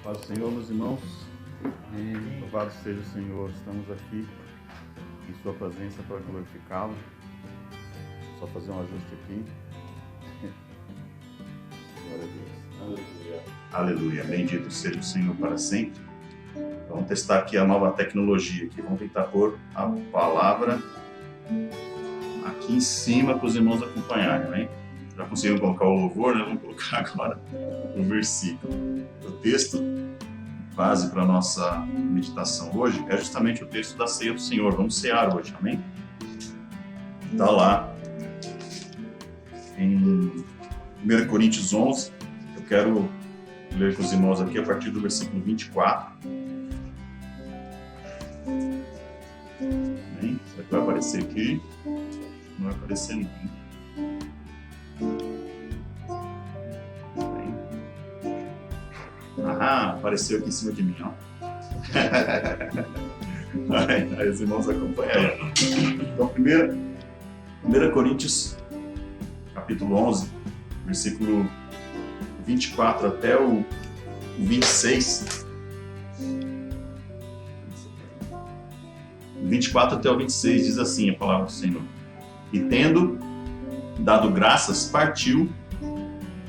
Paz do Senhor, meus irmãos. Louvado seja o Senhor. Estamos aqui em sua presença para glorificá-lo. Só fazer um ajuste aqui. Glória a Deus. Aleluia. Bendito seja o Senhor para sempre. Vamos testar aqui a nova tecnologia aqui. Vamos tentar pôr a palavra aqui em cima para os irmãos acompanharem, né? Já conseguiram colocar o louvor, né? Vamos colocar agora o versículo. O texto base para a nossa meditação hoje é justamente o texto da ceia do Senhor. Vamos cear hoje, amém? Está lá em 1 Coríntios 11. Eu quero ler com os irmãos aqui a partir do versículo 24. Amém? Será que vai aparecer aqui? Não vai aparecer ninguém. Ah, apareceu aqui em cima de mim, ó. Aí os irmãos acompanham. Então, 1 Coríntios, capítulo 11, versículo 24 até o 26. 24 até o 26 diz assim a palavra do Senhor. E tendo dado graças, partiu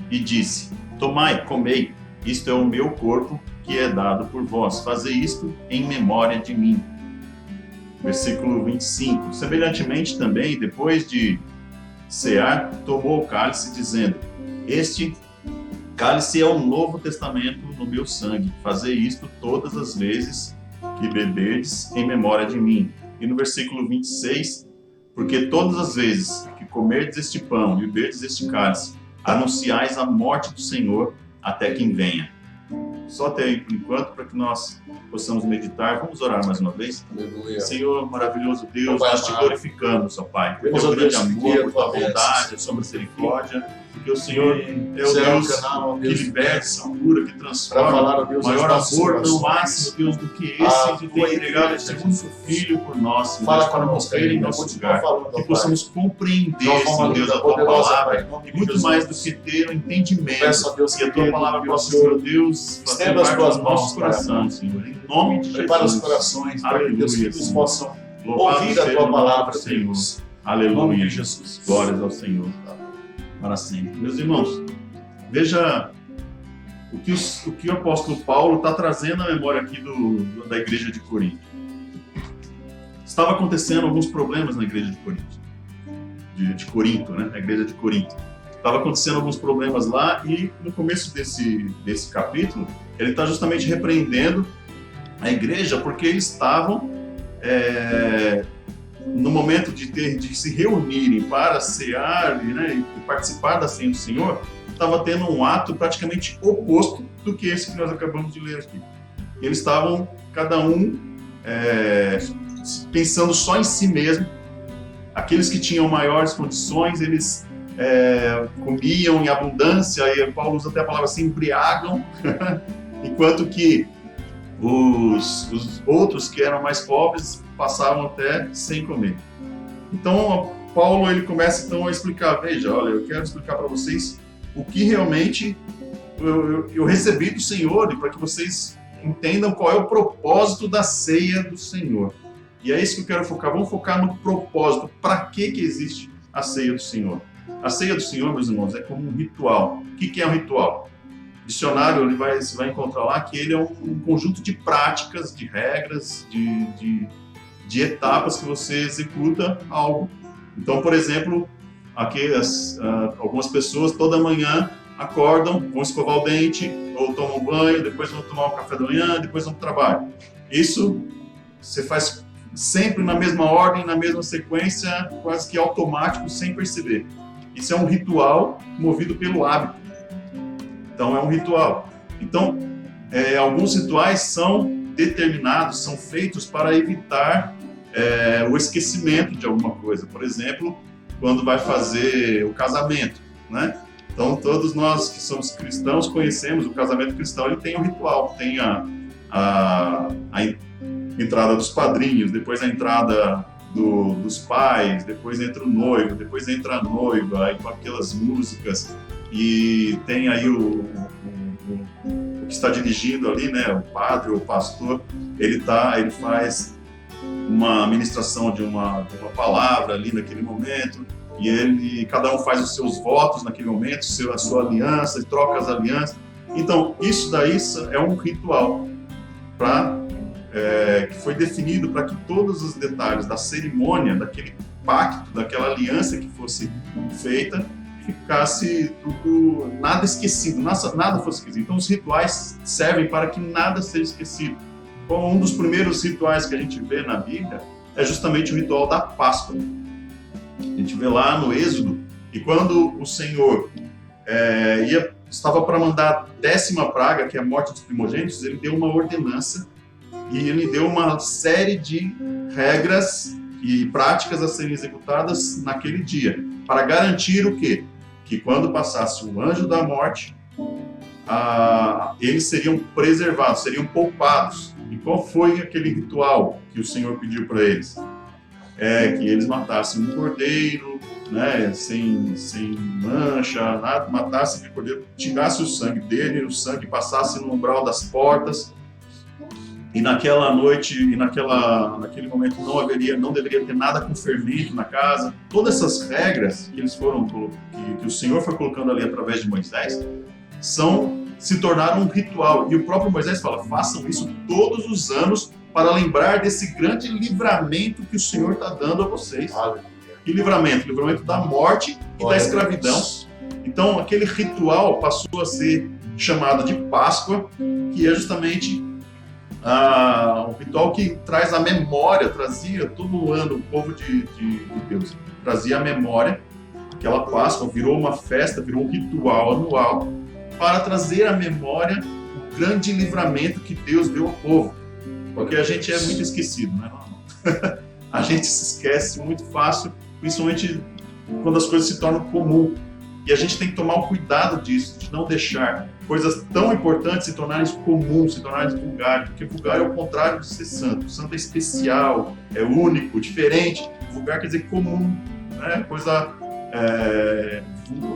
e disse: Tomai, comei, isto é o meu corpo que é dado por vós. Fazei isto em memória de mim. Versículo 25. Semelhantemente também, depois de cear, tomou o cálice, dizendo: Este cálice é o novo testamento no meu sangue. Fazei isto todas as vezes que beberdes em memória de mim. E no versículo 26, porque todas as vezes que comerdes este pão e beberdes este cálice, anunciais a morte do Senhor até que venha. Só até aí por enquanto, para que nós possamos meditar. Vamos orar mais uma vez? Aleluia. Senhor, maravilhoso Deus, Pai nós te amado, glorificamos, ó Pai, por Deus, teu grande Deus, amor, por tua Deus, bondade, a sua misericórdia, porque o Senhor é o Deus, Deus canal, que Deus, liberta, que cura, que para transforma. falar, ó Deus, Maior as amor nossas não há, orações. Senhor Deus, do que esse Ah, de tua ter entregado o igreja, segundo Jesus. Filho por nós, Senhor Fala Deus, para conosco, morrer em ainda, nosso continua lugar. falando, Que ó possamos De compreender, uma forma Senhor Deus, linda, a tua poderosa, palavra, Pai, em nome e de muito Jesus. mais do que ter o entendimento, Peço a Deus que a tua querido, palavra que possa, o Senhor Senhor Deus, fazer estenda as parte tuas do mãos, nosso Pai coração, amado. Senhor, em nome de Prepara os Jesus. corações para que Aleluia, teus filhos Senhor. possam Louvado ouvir a seja tua o nome palavra, do Senhor. Deus. Em Aleluia. nome de Jesus. Glórias ao Senhor. Para sempre. Meus irmãos, veja o que o apóstolo Paulo está trazendo à memória aqui da igreja de Corinto. Estava acontecendo alguns problemas na igreja de Corinto. De Corinto, né? Na igreja de Corinto. Estava acontecendo alguns problemas lá e no começo desse capítulo, ele está justamente repreendendo a igreja porque eles estavam no momento de se reunirem para cear, né, e participar da ceia do Senhor, estava tendo um ato praticamente oposto do que esse que nós acabamos de ler aqui. Eles estavam, cada um, pensando só em si mesmo. Aqueles que tinham maiores condições, eles comiam em abundância, e Paulo usa até a palavra se embriagam, enquanto que os outros que eram mais pobres passavam até sem comer. Então, Paulo ele começa então a explicar, veja, olha, eu quero explicar para vocês o que realmente eu recebi do Senhor, e para que vocês entendam qual é o propósito da ceia do Senhor. E é isso que eu quero focar. Vamos focar no propósito. Para que existe a ceia do Senhor? A ceia do Senhor, meus irmãos, é como um ritual. O que é um ritual? O dicionário você vai encontrar lá que ele é um conjunto de práticas, de regras, de etapas que você executa algo. Então, por exemplo, algumas pessoas toda manhã acordam, vão escovar o dente, ou tomam banho, depois vão tomar o café da manhã, depois vão para o trabalho. Isso você faz sempre na mesma ordem, na mesma sequência, quase que automático, sem perceber. Isso é um ritual movido pelo hábito. Então, é um ritual. Então, alguns rituais são determinados, são feitos para evitar o esquecimento de alguma coisa. Por exemplo, quando vai fazer o casamento, né? Então, todos nós que somos cristãos conhecemos o casamento cristão, ele tem um ritual, tem a entrada dos padrinhos, depois a entrada dos pais, depois entra o noivo, depois entra a noiva, aí com aquelas músicas, e tem aí o que está dirigindo ali, né, o padre ou o pastor, ele faz uma ministração de uma palavra ali naquele momento, e cada um faz os seus votos naquele momento, a sua aliança, e troca as alianças. Então, isso daí é um ritual que foi definido para que todos os detalhes da cerimônia, daquele pacto, daquela aliança que fosse feita, ficasse tudo, nada esquecido, nada fosse esquecido. Então, os rituais servem para que nada seja esquecido. Um dos primeiros rituais que a gente vê na Bíblia é justamente o ritual da Páscoa. A gente vê lá no Êxodo, e quando o Senhor estava para mandar a 10ª praga, que é a morte dos primogênitos, ele deu uma ordenança e ele deu uma série de regras e práticas a serem executadas naquele dia, para garantir o quê? Que quando passasse o anjo da morte, eles seriam preservados, seriam poupados. E qual foi aquele ritual que o Senhor pediu para eles? Que eles matassem um cordeiro, né, sem mancha, nada, matassem aquele cordeiro, tirasse o sangue dele, o sangue passasse no umbral das portas, e naquela noite, naquele momento não deveria ter nada com fermento na casa. Todas essas regras que que o Senhor foi colocando ali através de Moisés, se tornaram um ritual. E o próprio Moisés fala, façam isso todos os anos para lembrar desse grande livramento que o Senhor está dando a vocês. Que livramento? Livramento da morte e da escravidão. Então, aquele ritual passou a ser chamado de Páscoa, que é justamente um ritual que traz a memória, trazia todo ano o povo de Deus, trazia a memória. Aquela Páscoa virou uma festa, virou um ritual anual, para trazer à memória o grande livramento que Deus deu ao povo. Porque a gente é muito esquecido, né? A gente se esquece muito fácil, principalmente quando as coisas se tornam comum. E a gente tem que tomar o cuidado disso, de não deixar coisas tão importantes se tornarem comuns, se tornarem vulgares. Porque vulgar é o contrário de ser santo. O santo é especial, é único, diferente. Vulgar quer dizer comum, né?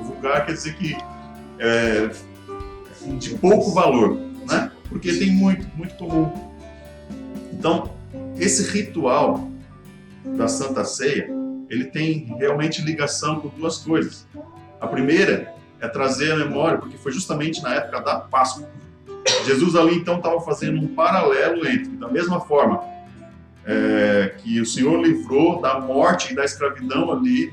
Vulgar quer dizer que de pouco valor, né? Porque tem muito comum. Então, esse ritual da Santa Ceia, ele tem realmente ligação com duas coisas. A primeira é trazer a memória, porque foi justamente na época da Páscoa. Jesus ali então estava fazendo um paralelo entre, da mesma forma que o Senhor livrou da morte e da escravidão ali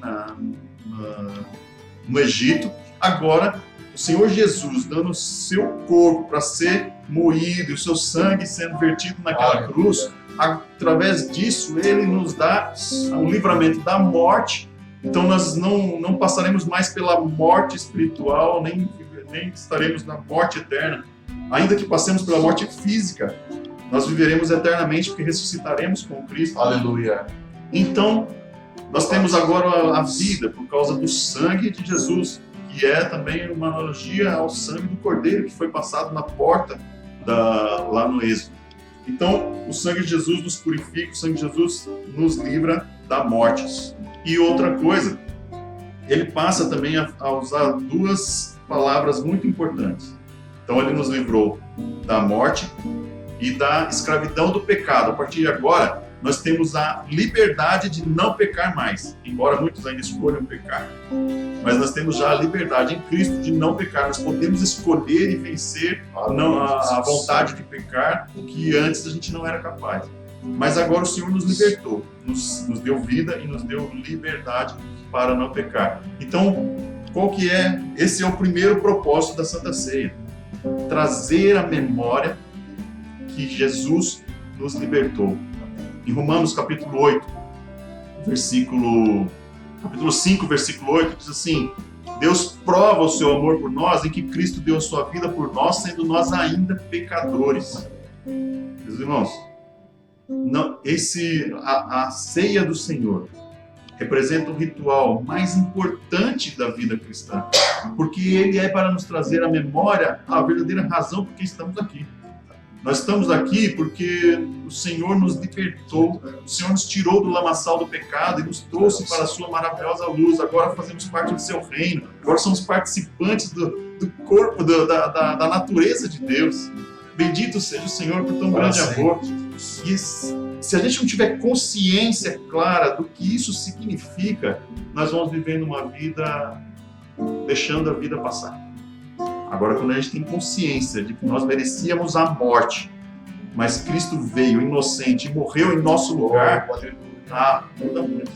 no Egito, agora o Senhor Jesus dando o seu corpo para ser moído, e o seu sangue sendo vertido naquela cruz, através disso ele nos dá o livramento da morte. Então nós não passaremos mais pela morte espiritual, nem estaremos na morte eterna. Ainda que passemos pela morte física, nós viveremos eternamente, porque ressuscitaremos com Cristo. Aleluia. Então, nós temos agora a vida por causa do sangue de Jesus, que é também uma analogia ao sangue do Cordeiro que foi passado na porta lá no Êxodo. Então, o sangue de Jesus nos purifica, o sangue de Jesus nos livra da morte. E outra coisa, ele passa também a usar duas palavras muito importantes. Então, ele nos livrou da morte e da escravidão do pecado. A partir de agora, nós temos a liberdade de não pecar mais, embora muitos ainda escolham pecar. Mas nós temos já a liberdade em Cristo de não pecar. Nós podemos escolher e vencer a vontade de pecar, o que antes a gente não era capaz. Mas agora o Senhor nos libertou, nos deu vida e nos deu liberdade para não pecar. Então, qual que é? Esse é o primeiro propósito da Santa Ceia. Trazer à memória que Jesus nos libertou. Em Romanos capítulo 8, capítulo 5, versículo 8, diz assim: Deus prova o seu amor por nós em que Cristo deu a sua vida por nós, sendo nós ainda pecadores. Meus irmãos, a ceia do Senhor representa o ritual mais importante da vida cristã, porque ele é para nos trazer à memória a verdadeira razão por que estamos aqui. Nós estamos aqui porque o Senhor nos libertou, o Senhor nos tirou do lamaçal do pecado e nos trouxe para a sua maravilhosa luz. Agora fazemos parte do seu reino, agora somos participantes do corpo, da natureza de Deus. Bendito seja o Senhor por tão grande amor. E se a gente não tiver consciência clara do que isso significa, nós vamos vivendo uma vida deixando a vida passar. Agora, quando a gente tem consciência de que nós merecíamos a morte, mas Cristo veio inocente e morreu em nosso lugar, muda muito.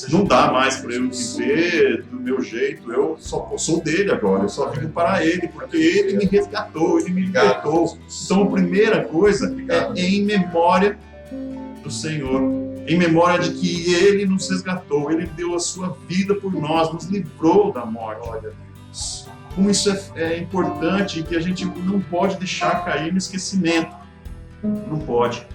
Não dá mais para eu viver do meu jeito, eu sou dele agora, eu só vivo para ele, porque ele me resgatou, ele me libertou. Então, a primeira coisa é em memória do Senhor, em memória de que ele nos resgatou, ele deu a sua vida por nós, nos livrou da morte. Como isso é importante e que a gente não pode deixar cair no esquecimento. Não pode.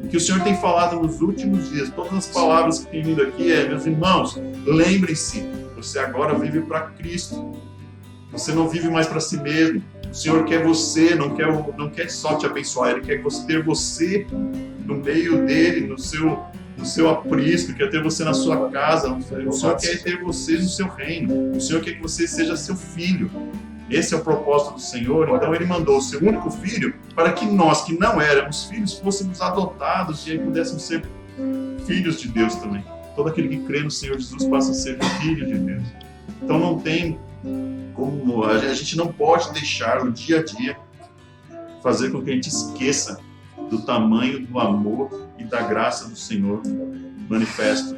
O que o Senhor tem falado nos últimos dias, todas as palavras que tem vindo aqui meus irmãos, lembrem-se, você agora vive para Cristo. Você não vive mais para si mesmo. O Senhor quer você, não quer só te abençoar, Ele quer ter você no meio dele, no seu aprisco, quer ter você na sua casa, o Senhor quer ter você no seu reino, o Senhor quer que você seja seu filho. Esse é o propósito do Senhor. Então Ele mandou o seu único filho para que nós, que não éramos filhos, fôssemos adotados e aí pudéssemos ser filhos de Deus também. Todo aquele que crê no Senhor Jesus passa a ser filho de Deus. Então não tem como, a gente não pode deixar o dia a dia fazer com que a gente esqueça do tamanho do amor e da graça do Senhor manifesto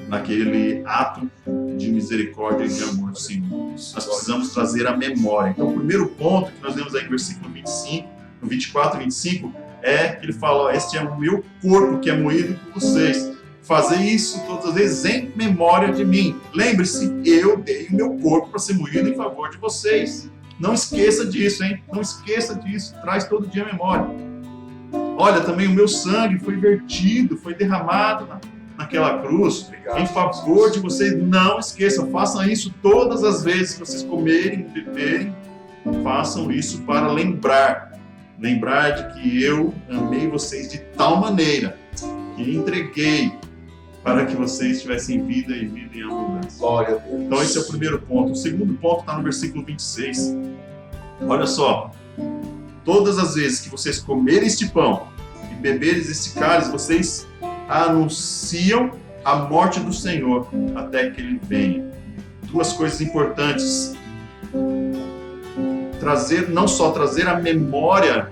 naquele ato de misericórdia e de amor do Senhor. Nós precisamos trazer a memória. Então, o primeiro ponto que nós lemos aí no versículo 25, no 24 e 25, é que ele fala: este é o meu corpo que é moído por vocês. Fazer isso todas as vezes em memória de mim. Lembre-se, eu dei o meu corpo para ser moído em favor de vocês. Não esqueça disso, hein? Não esqueça disso. Traz todo dia a memória. Olha, também o meu sangue foi vertido, foi derramado naquela cruz em favor de vocês. Não esqueçam, façam isso todas as vezes que vocês comerem, beberem. Façam isso para lembrar de que eu amei vocês de tal maneira que entreguei para que vocês tivessem vida e vida em abundância. Glória a Deus. Então esse é o primeiro ponto. O segundo ponto está no versículo 26. Olha só. Todas as vezes que vocês comerem este pão e beberem este cálice, vocês anunciam a morte do Senhor até que Ele venha. Duas coisas importantes. Não só trazer a memória,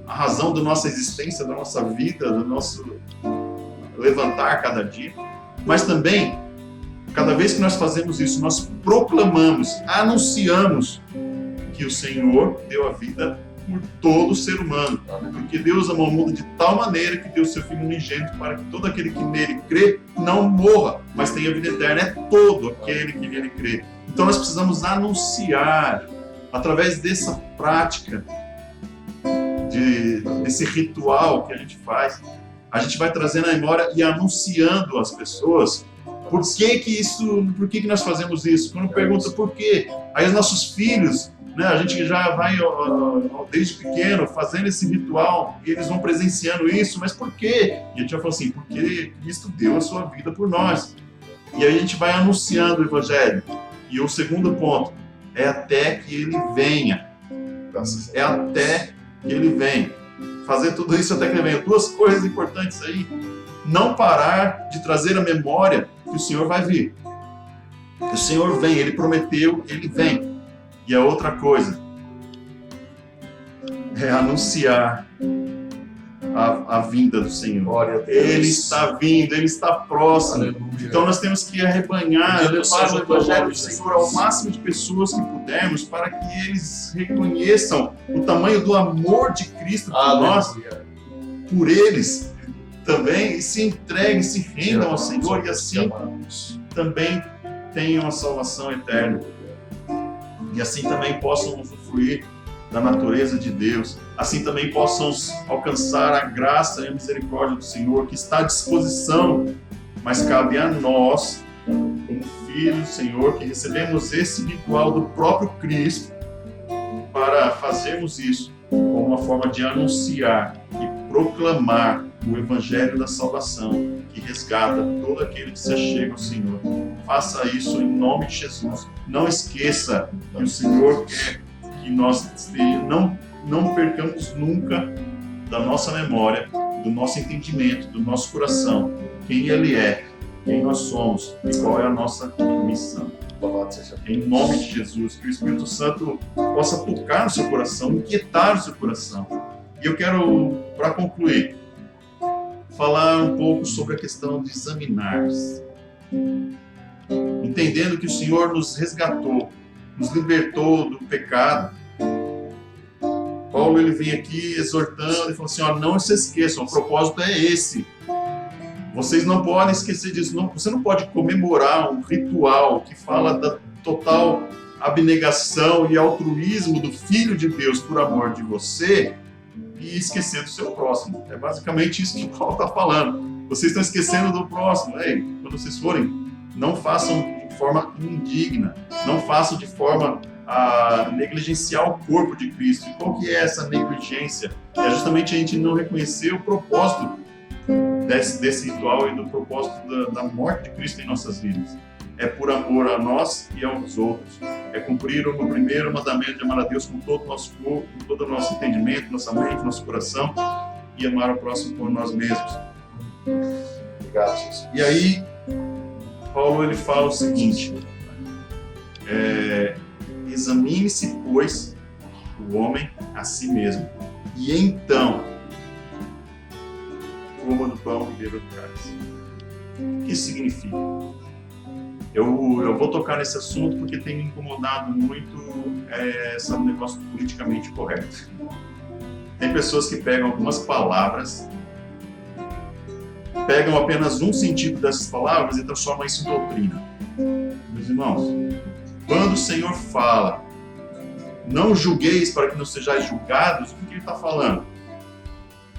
a razão da nossa existência, da nossa vida, do nosso levantar cada dia, mas também, cada vez que nós fazemos isso, nós proclamamos, anunciamos que o Senhor deu a vida por todo ser humano, porque Deus amou o mundo de tal maneira que deu o seu Filho unigênito para que todo aquele que nele crê não morra, mas tenha vida eterna. É todo aquele que nele crê. Então nós precisamos anunciar, através dessa prática, desse ritual que a gente faz, a gente vai trazendo a memória e anunciando às pessoas por que nós fazemos isso. Quando pergunta por quê, aí os nossos filhos, né, a gente já vai desde pequeno fazendo esse ritual e eles vão presenciando isso, mas por quê? E a gente vai falar assim, porque Cristo deu a sua vida por nós. E aí a gente vai anunciando o Evangelho. E o segundo ponto é até que Ele venha. É até que Ele venha. Fazer tudo isso até que Ele venha. Duas coisas importantes aí. Não parar de trazer a memória que o Senhor vai vir. O Senhor vem, Ele prometeu, Ele vem. E a outra coisa é anunciar a vinda do Senhor. Ele está vindo, Ele está próximo. Aleluia. Então nós temos que arrebanhar, levar o Evangelho do Senhor ao máximo de pessoas que pudermos, para que eles reconheçam o tamanho do amor de Cristo por nós, por eles também, e se entreguem, se rendam ao Senhor, e assim também tenham a salvação eterna. E assim também possam usufruir da natureza de Deus, assim também possam alcançar a graça e a misericórdia do Senhor, que está à disposição, mas cabe a nós, como filhos do Senhor, que recebemos esse ritual do próprio Cristo, para fazermos isso como uma forma de anunciar e proclamar o Evangelho da salvação, que resgata todo aquele que se achega ao Senhor. Faça isso em nome de Jesus. Não esqueça que o Senhor quer que nós não percamos nunca da nossa memória, do nosso entendimento, do nosso coração, quem Ele é, quem nós somos e qual é a nossa missão. Louvado seja em nome de Jesus, que o Espírito Santo possa tocar no seu coração, inquietar o seu coração. E eu quero, para concluir, falar um pouco sobre a questão de examinar-se. Entendendo que o Senhor nos resgatou, nos libertou do pecado. Paulo ele vem aqui exortando e falando assim, ó, não se esqueçam, o propósito é esse. Vocês não podem esquecer disso. Não, você não pode comemorar um ritual que fala da total abnegação e altruísmo do Filho de Deus por amor de você e esquecer do seu próximo. É basicamente isso que Paulo está falando. Vocês estão esquecendo do próximo. Ei, quando vocês forem, não façam de forma indigna, não façam de forma a negligenciar o corpo de Cristo. E qual que é essa negligência? É justamente a gente não reconhecer o propósito desse ritual e do propósito da morte de Cristo em nossas vidas. É por amor a nós e aos outros. É cumprir o primeiro mandamento de amar a Deus com todo o nosso corpo, com todo o nosso entendimento, nossa mente, nosso coração e amar o próximo por nós mesmos. Obrigado, Jesus. E aí, Paulo ele fala o seguinte, examine-se, pois, o homem a si mesmo, e então coma do pão e beba do cálice. O que isso significa? Eu vou tocar nesse assunto porque tem me incomodado muito esse negócio politicamente correto. Tem pessoas que pegam algumas palavras, pegam apenas um sentido dessas palavras e transformam isso em doutrina. Meus irmãos, quando o Senhor fala, não julgueis para que não sejais julgados, o que ele está falando?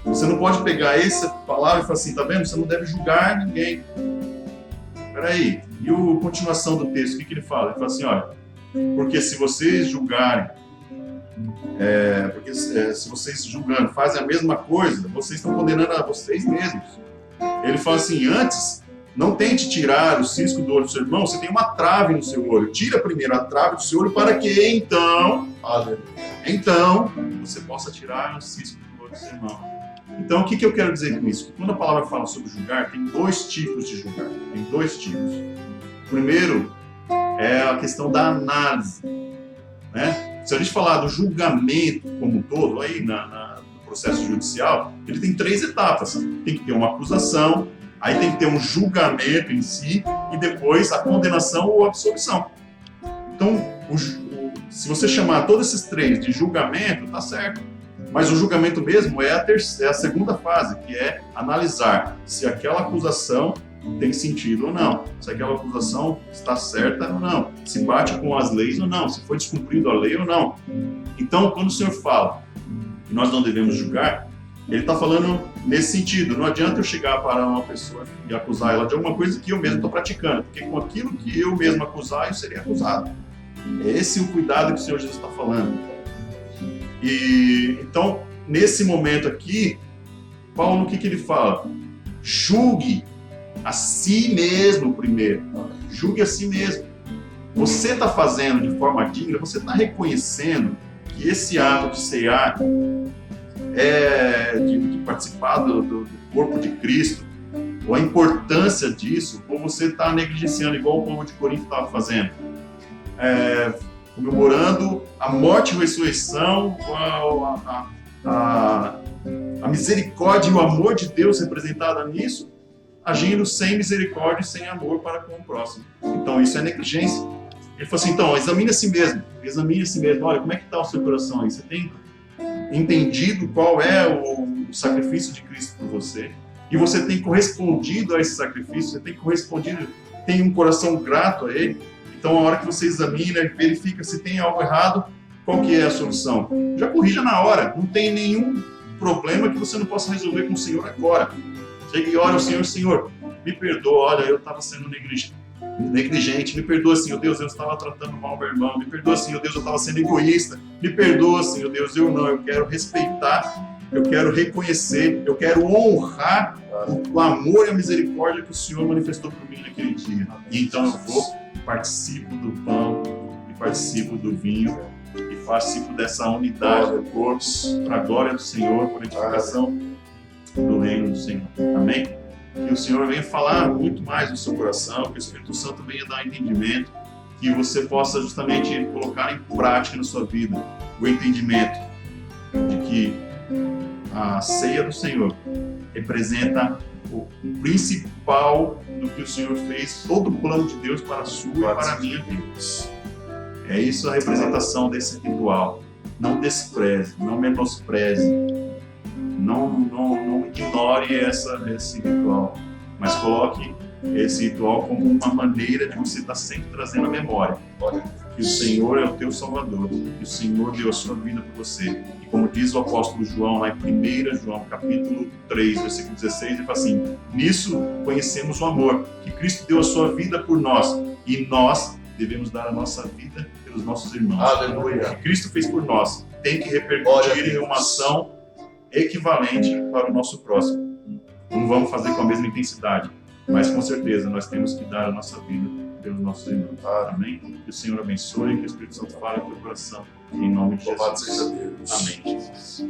Você não pode pegar essa palavra e falar assim, tá vendo? Você não deve julgar ninguém. Peraí, e a continuação do texto, o que ele fala? Ele fala assim, olha, porque se vocês julgarem, se vocês julgando fazem a mesma coisa, vocês estão condenando a vocês mesmos. Ele fala assim, antes, não tente tirar o cisco do olho do seu irmão, você tem uma trave no seu olho. Tira primeiro a trave do seu olho para que então você possa tirar o cisco do olho do seu irmão. Então, o que eu quero dizer com isso? Que quando a palavra fala sobre julgar, tem dois tipos de julgar. Tem dois tipos. O primeiro é a questão da análise. Né? Se a gente falar do julgamento como um todo, aí no processo judicial, ele tem 3 etapas. Tem que ter uma acusação, aí tem que ter um julgamento em si, e depois a condenação ou absolvição. Então, se você chamar todos esses 3 de julgamento, tá certo. Mas o julgamento mesmo é a segunda fase, que é analisar se aquela acusação tem sentido ou não, se aquela acusação está certa ou não, se bate com as leis ou não, se foi descumprido a lei ou não. Então, quando o Senhor fala que nós não devemos julgar, ele está falando nesse sentido. Não adianta eu chegar para uma pessoa e acusar ela de alguma coisa que eu mesmo estou praticando, porque com aquilo que eu mesmo acusar, eu seria acusado. É esse o cuidado que o Senhor Jesus está falando. E então, nesse momento aqui, Paulo, o que ele fala? Julgue a si mesmo primeiro. Julgue a si mesmo. Você está fazendo de forma digna, você está reconhecendo que esse ato de cear, de participar do corpo de Cristo, ou a importância disso, ou você está negligenciando, igual o povo de Corinto estava fazendo. Comemorando a morte e a ressurreição, a misericórdia e o amor de Deus representada nisso, agindo sem misericórdia e sem amor para com o próximo. Então isso é negligência. Ele falou assim, então, examine a si mesmo. Olha, como é que está o seu coração aí? Você tem entendido qual é o sacrifício de Cristo por você? E você tem correspondido a esse sacrifício? Você tem correspondido, tem um coração grato a Ele? Então, a hora que você examina e verifica se tem algo errado, qual que é a solução? Já corrija na hora. Não tem nenhum problema que você não possa resolver com o Senhor agora. Chega e ora ao Senhor, Senhor, me perdoa, olha, eu estava sendo negligente. negligente, me perdoa, Senhor Deus, eu estava tratando mal meu irmão, me perdoa, Senhor Deus, eu estava sendo egoísta, me perdoa, Senhor Deus, eu quero respeitar, eu quero reconhecer, eu quero honrar o amor e a misericórdia que o Senhor manifestou por mim naquele dia. E então eu vou, participo do pão e participo do vinho e participo dessa unidade do corpo para a glória do Senhor, para a edificação do reino do Senhor. Amém? Que o Senhor venha falar muito mais no seu coração, que o Espírito Santo venha dar entendimento, que você possa justamente colocar em prática na sua vida o entendimento de que a ceia do Senhor representa o principal do que o Senhor fez, todo o plano de Deus para a sua e para a minha vida. É isso a representação desse ritual. Não despreze, não menospreze, não ignore esse ritual, mas coloque esse ritual como uma maneira de você estar sempre trazendo a memória que o Senhor é o teu Salvador, que o Senhor deu a sua vida por você. E como diz o apóstolo João, lá em 1 João, capítulo 3, versículo 16, ele fala assim: nisso conhecemos o amor, que Cristo deu a sua vida por nós, e nós devemos dar a nossa vida pelos nossos irmãos. Aleluia. O que Cristo fez por nós tem que repercutir em uma ação equivalente para o nosso próximo. Não vamos fazer com a mesma intensidade, mas com certeza nós temos que dar a nossa vida pelos nossos irmãos. Amém? Que o Senhor abençoe, que o Espírito Santo fale no teu coração. Em nome de Jesus. Louvado seja Deus. Amém, Jesus.